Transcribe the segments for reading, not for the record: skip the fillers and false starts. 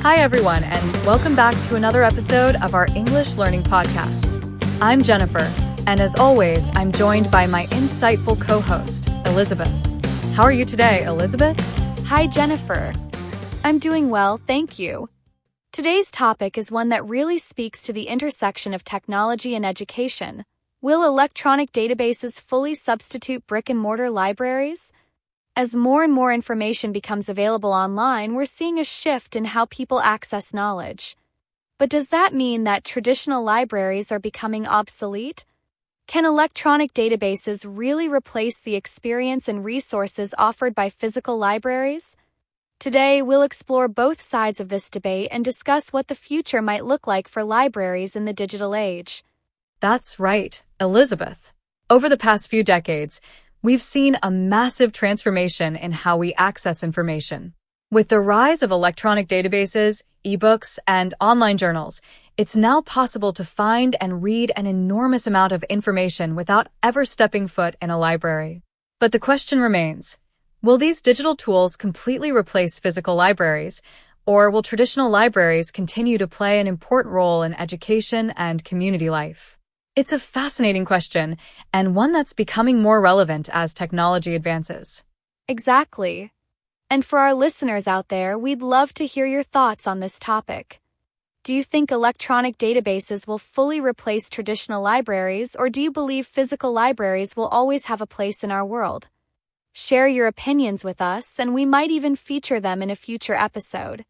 Hi, everyone, and welcome back to another episode of our English Learning podcast. I'm Jennifer, and as always, I'm joined by my insightful co-host, Elizabeth. How are you today, Elizabeth? Hi, Jennifer. I'm doing well, thank you. Today's topic is one that really speaks to the intersection of technology and education. Will electronic databases fully substitute brick-and-mortar libraries? As more and more information becomes available online, we're seeing a shift in how people access knowledge. But does that mean that traditional libraries are becoming obsolete? Can electronic databases really replace the experience and resources offered by physical libraries? Today, we'll explore both sides of this debate and discuss what the future might look like for libraries in the digital age. That's right, Elizabeth. Over the past few decades, we've seen a massive transformation in how we access information. With the rise of electronic databases, ebooks, and online journals, it's now possible to find and read an enormous amount of information without ever stepping foot in a library. But the question remains, will these digital tools completely replace physical libraries, or will traditional libraries continue to play an important role in education and community life? It's a fascinating question, and one that's becoming more relevant as technology advances. Exactly. And for our listeners out there, we'd love to hear your thoughts on this topic. Do you think electronic databases will fully replace traditional libraries, or do you believe physical libraries will always have a place in our world? Share your opinions with us, and we might even feature them in a future episode.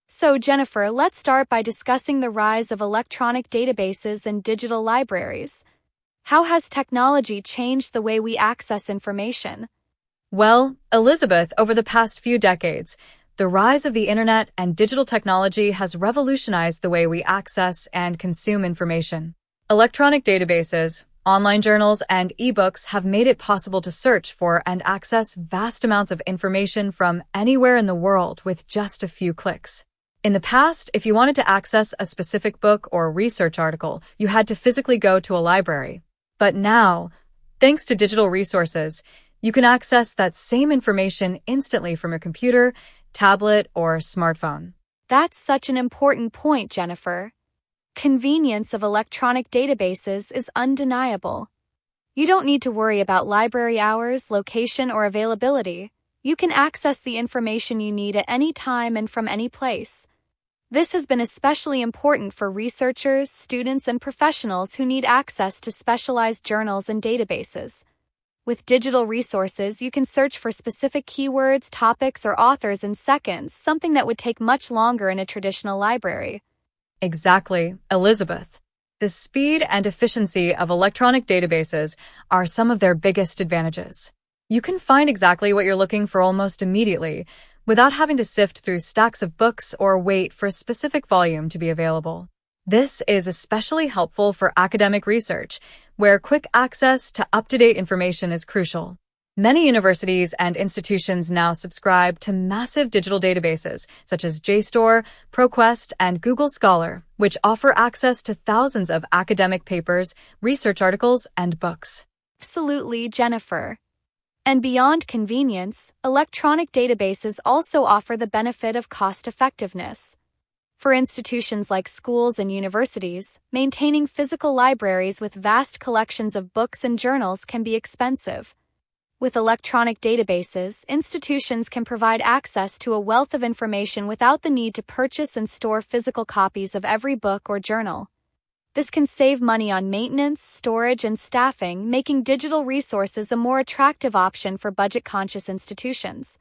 So, Jennifer, let's start by discussing the rise of electronic databases and digital libraries. How has technology changed the way we access information? Well, Elizabeth, over the past few decades, the rise of the internet and digital technology has revolutionized the way we access and consume information. Electronic databases, online journals, and ebooks have made it possible to search for and access vast amounts of information from anywhere in the world with just a few clicks. In the past, if you wanted to access a specific book or research article, you had to physically go to a library. But now, thanks to digital resources, you can access that same information instantly from your computer, tablet, or smartphone. That's such an important point, Jennifer. Convenience of electronic databases is undeniable. You don't need to worry about library hours, location, or availability. You can access the information you need at any time and from any place. This has been especially important for researchers, students, and professionals who need access to specialized journals and databases. With digital resources, you can search for specific keywords, topics, or authors in seconds, something that would take much longer in a traditional library. Exactly, Elizabeth. The speed and efficiency of electronic databases are some of their biggest advantages. You can find exactly what you're looking for almost immediately, without having to sift through stacks of books or wait for a specific volume to be available. This is especially helpful for academic research, where quick access to up-to-date information is crucial. Many universities and institutions now subscribe to massive digital databases, such as JSTOR, ProQuest, and Google Scholar, which offer access to thousands of academic papers, research articles, and books. Absolutely, Jennifer. And beyond convenience, electronic databases also offer the benefit of cost-effectiveness. For institutions like schools and universities, maintaining physical libraries with vast collections of books and journals can be expensive. With electronic databases, institutions can provide access to a wealth of information without the need to purchase and store physical copies of every book or journal. This can save money on maintenance, storage, and staffing, making digital resources a more attractive option for budget-conscious institutions.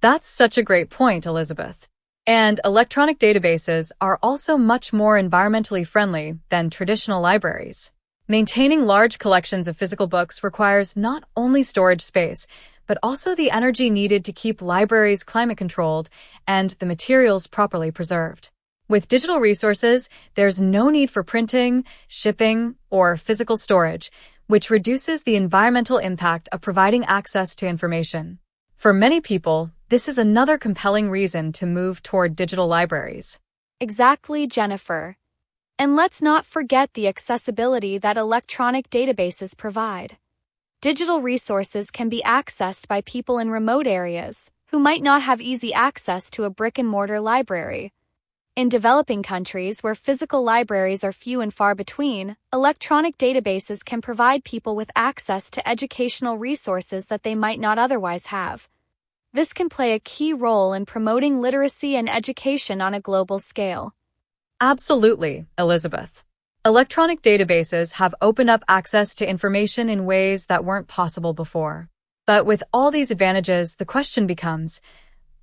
That's such a great point, Elizabeth. And electronic databases are also much more environmentally friendly than traditional libraries. Maintaining large collections of physical books requires not only storage space, but also the energy needed to keep libraries climate-controlled and the materials properly preserved. With digital resources, there's no need for printing, shipping, or physical storage, which reduces the environmental impact of providing access to information. For many people, this is another compelling reason to move toward digital libraries. Exactly, Jennifer. And let's not forget the accessibility that electronic databases provide. Digital resources can be accessed by people in remote areas who might not have easy access to a brick-and-mortar library. In developing countries where physical libraries are few and far between, electronic databases can provide people with access to educational resources that they might not otherwise have. This can play a key role in promoting literacy and education on a global scale. Absolutely, Elizabeth. Electronic databases have opened up access to information in ways that weren't possible before. But with all these advantages, the question becomes,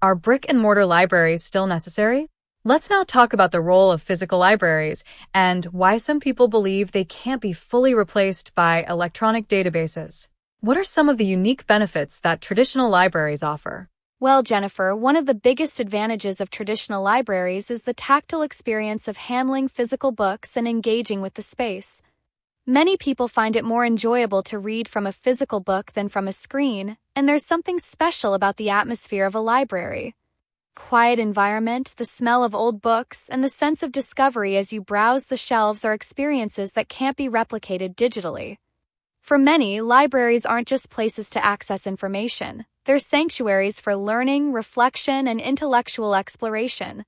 are brick-and-mortar libraries still necessary? Let's now talk about the role of physical libraries and why some people believe they can't be fully replaced by electronic databases. What are some of the unique benefits that traditional libraries offer? Well, Jennifer, one of the biggest advantages of traditional libraries is the tactile experience of handling physical books and engaging with the space. Many people find it more enjoyable to read from a physical book than from a screen, and there's something special about the atmosphere of a library. Quiet environment, the smell of old books, and the sense of discovery as you browse the shelves are experiences that can't be replicated digitally. For many, libraries aren't just places to access information. They're sanctuaries for learning, reflection, and intellectual exploration.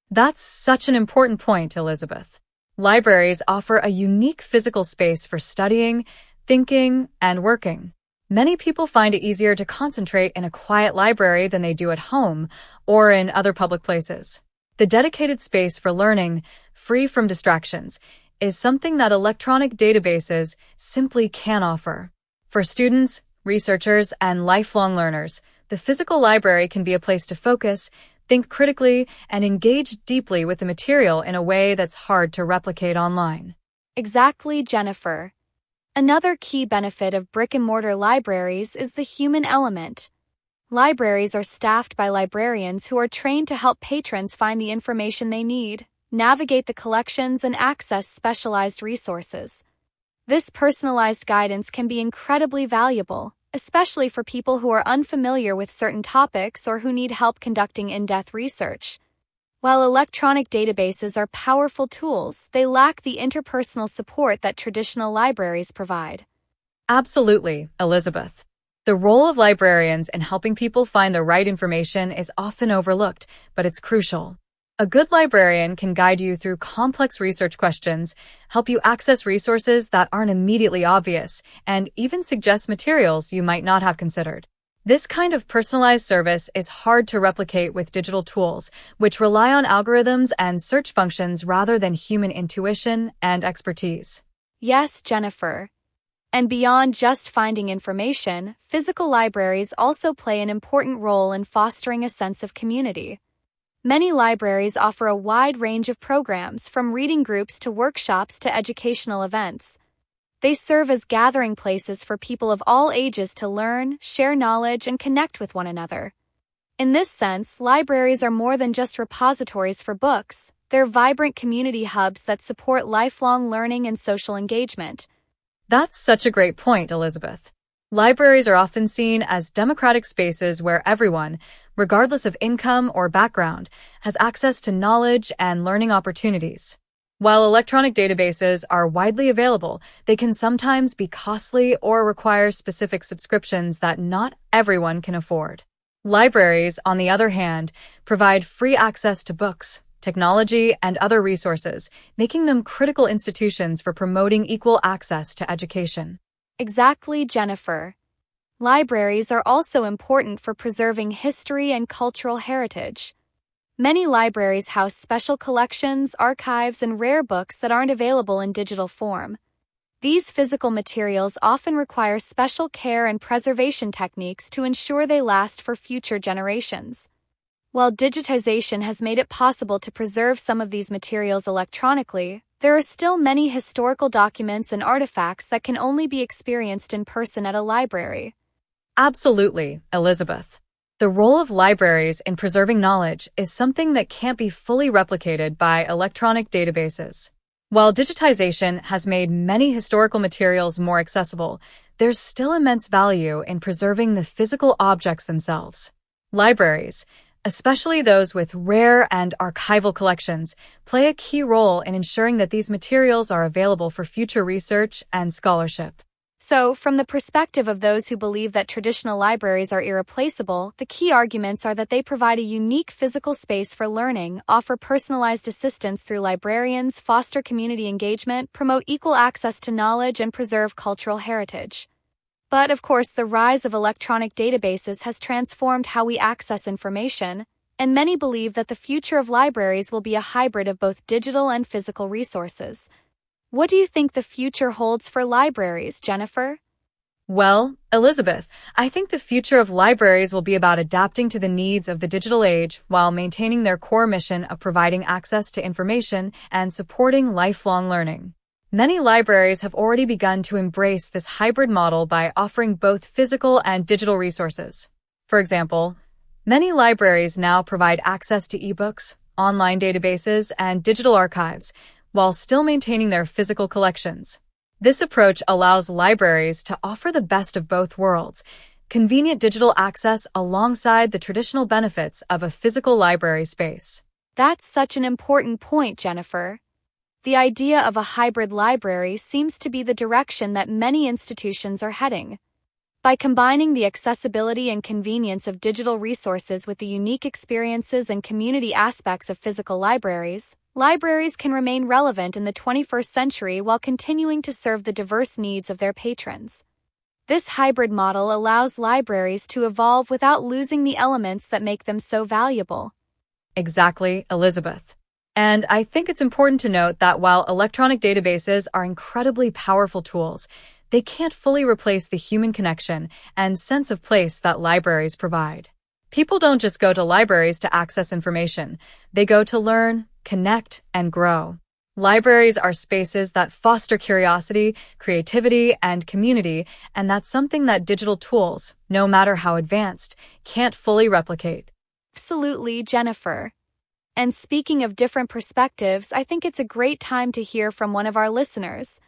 That's such an important point, Elizabeth. Libraries offer a unique physical space for studying, thinking, and working. Many people find it easier to concentrate in a quiet library than they do at home or in other public places. The dedicated space for learning, free from distractions, is something that electronic databases simply can't offer. For students, researchers, and lifelong learners, the physical library can be a place to focus, think critically, and engage deeply with the material in a way that's hard to replicate online. Exactly, Jennifer. Another key benefit of brick-and-mortar libraries is the human element. Libraries are staffed by librarians who are trained to help patrons find the information they need, navigate the collections, and access specialized resources. This personalized guidance can be incredibly valuable, especially for people who are unfamiliar with certain topics or who need help conducting in-depth research. While electronic databases are powerful tools, they lack the interpersonal support that traditional libraries provide. Absolutely, Elizabeth. The role of librarians in helping people find the right information is often overlooked, but it's crucial. A good librarian can guide you through complex research questions, help you access resources that aren't immediately obvious, and even suggest materials you might not have considered. This kind of personalized service is hard to replicate with digital tools, which rely on algorithms and search functions rather than human intuition and expertise. Yes, Jennifer. And beyond just finding information, physical libraries also play an important role in fostering a sense of community. Many libraries offer a wide range of programs, from reading groups to workshops to educational events. They serve as gathering places for people of all ages to learn, share knowledge, and connect with one another. In this sense, libraries are more than just repositories for books. They're vibrant community hubs that support lifelong learning and social engagement. That's such a great point, Elizabeth. Libraries are often seen as democratic spaces where everyone, regardless of income or background, has access to knowledge and learning opportunities. While electronic databases are widely available, they can sometimes be costly or require specific subscriptions that not everyone can afford. Libraries, on the other hand, provide free access to books, technology, and other resources, making them critical institutions for promoting equal access to education. Exactly, Jennifer. Libraries are also important for preserving history and cultural heritage. Many libraries house special collections, archives, and rare books that aren't available in digital form. These physical materials often require special care and preservation techniques to ensure they last for future generations. While digitization has made it possible to preserve some of these materials electronically, there are still many historical documents and artifacts that can only be experienced in person at a library. Absolutely, Elizabeth. The role of libraries in preserving knowledge is something that can't be fully replicated by electronic databases. While digitization has made many historical materials more accessible, there's still immense value in preserving the physical objects themselves. Libraries, especially those with rare and archival collections, play a key role in ensuring that these materials are available for future research and scholarship. So, from the perspective of those who believe that traditional libraries are irreplaceable, the key arguments are that they provide a unique physical space for learning, offer personalized assistance through librarians, foster community engagement, promote equal access to knowledge, and preserve cultural heritage. But, of course, the rise of electronic databases has transformed how we access information, and many believe that the future of libraries will be a hybrid of both digital and physical resources. What do you think the future holds for libraries, Jennifer? Well, Elizabeth, I think the future of libraries will be about adapting to the needs of the digital age while maintaining their core mission of providing access to information and supporting lifelong learning. Many libraries have already begun to embrace this hybrid model by offering both physical and digital resources. For example, many libraries now provide access to ebooks, online databases, and digital archives, while still maintaining their physical collections. This approach allows libraries to offer the best of both worlds, convenient digital access alongside the traditional benefits of a physical library space. That's such an important point, Jennifer. The idea of a hybrid library seems to be the direction that many institutions are heading. By combining the accessibility and convenience of digital resources with the unique experiences and community aspects of physical libraries, libraries can remain relevant in the 21st century while continuing to serve the diverse needs of their patrons. This hybrid model allows libraries to evolve without losing the elements that make them so valuable. Exactly, Elizabeth. And I think it's important to note that while electronic databases are incredibly powerful tools, they can't fully replace the human connection and sense of place that libraries provide. People don't just go to libraries to access information. They go to learn, connect, and grow. Libraries are spaces that foster curiosity, creativity, and community, and that's something that digital tools, no matter how advanced, can't fully replicate. Absolutely, Jennifer. And speaking of different perspectives, I think it's a great time to hear from one of our listeners.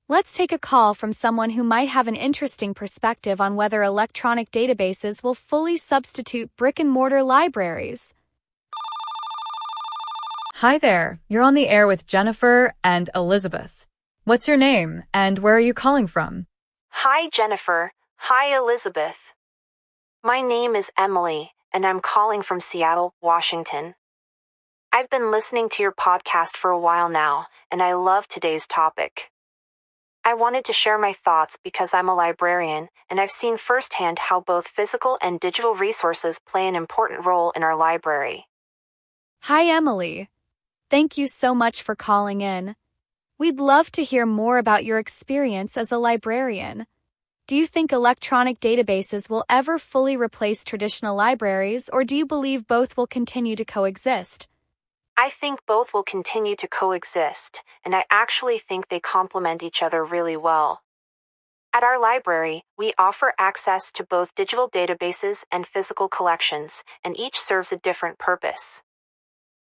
Let's take a call from someone who might have an interesting perspective on whether electronic databases will fully substitute brick-and-mortar libraries. Hi there, you're on the air with Jennifer and Elizabeth. What's your name, and where are you calling from? Hi, Jennifer. Hi, Elizabeth. My name is Emily, and I'm calling from Seattle, Washington. I've been listening to your podcast for a while now, and I love today's topic. I wanted to share my thoughts because I'm a librarian, and I've seen firsthand how both physical and digital resources play an important role in our library. Hi, Emily. Thank you so much for calling in. We'd love to hear more about your experience as a librarian. Do you think electronic databases will ever fully replace traditional libraries, or do you believe both will continue to coexist? I think both will continue to coexist, and I actually think they complement each other really well. At our library, we offer access to both digital databases and physical collections, and each serves a different purpose.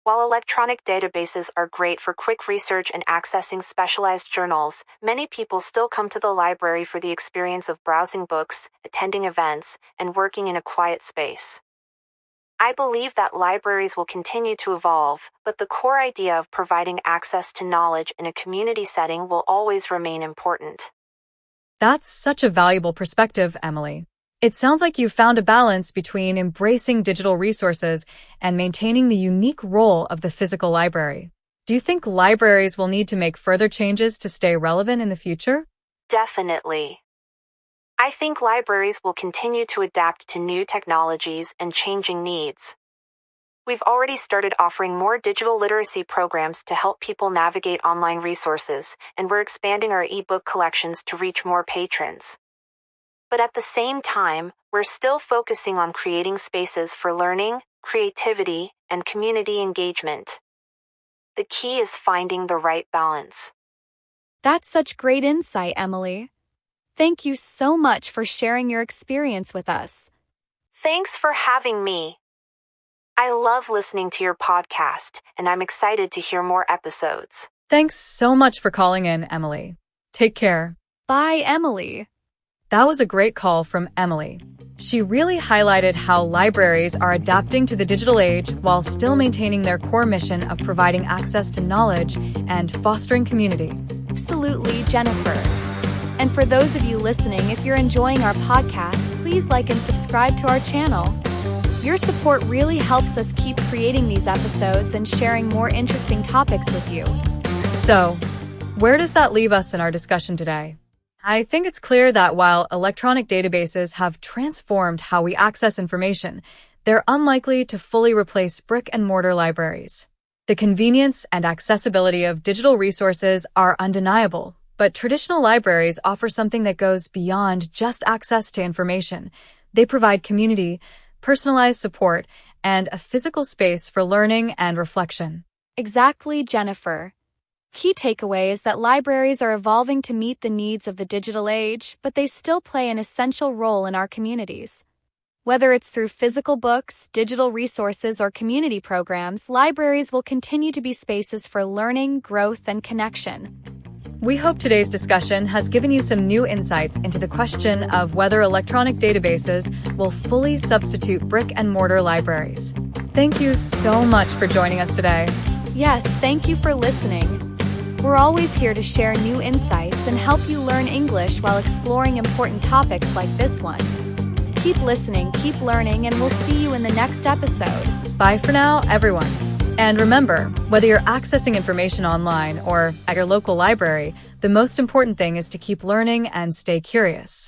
While electronic databases are great for quick research and accessing specialized journals, many people still come to the library for the experience of browsing books, attending events, and working in a quiet space. I believe that libraries will continue to evolve, but the core idea of providing access to knowledge in a community setting will always remain important. That's such a valuable perspective, Emily. It sounds like you found a balance between embracing digital resources and maintaining the unique role of the physical library. Do you think libraries will need to make further changes to stay relevant in the future? Definitely. I think libraries will continue to adapt to new technologies and changing needs. We've already started offering more digital literacy programs to help people navigate online resources, and we're expanding our ebook collections to reach more patrons. But at the same time, we're still focusing on creating spaces for learning, creativity, and community engagement. The key is finding the right balance. That's such great insight, Emily. Thank you so much for sharing your experience with us. Thanks for having me. I love listening to your podcast, and I'm excited to hear more episodes. Thanks so much for calling in, Emily. Take care. Bye, Emily. That was a great call from Emily. She really highlighted how libraries are adapting to the digital age while still maintaining their core mission of providing access to knowledge and fostering community. Absolutely, Jennifer. And for those of you listening, if you're enjoying our podcast, please like and subscribe to our channel. Your support really helps us keep creating these episodes and sharing more interesting topics with you. So, where does that leave us in our discussion today? I think it's clear that while electronic databases have transformed how we access information, they're unlikely to fully replace brick-and-mortar libraries. The convenience and accessibility of digital resources are undeniable, but traditional libraries offer something that goes beyond just access to information. They provide community, personalized support, and a physical space for learning and reflection. Exactly, Jennifer. Key takeaway is that libraries are evolving to meet the needs of the digital age, but they still play an essential role in our communities. Whether it's through physical books, digital resources, or community programs, libraries will continue to be spaces for learning, growth, and connection. We hope today's discussion has given you some new insights into the question of whether electronic databases will fully substitute brick-and-mortar libraries. Thank you so much for joining us today. Yes, thank you for listening. We're always here to share new insights and help you learn English while exploring important topics like this one. Keep listening, keep learning, and we'll see you in the next episode. Bye for now, everyone. And remember, whether you're accessing information online or at your local library, the most important thing is to keep learning and stay curious.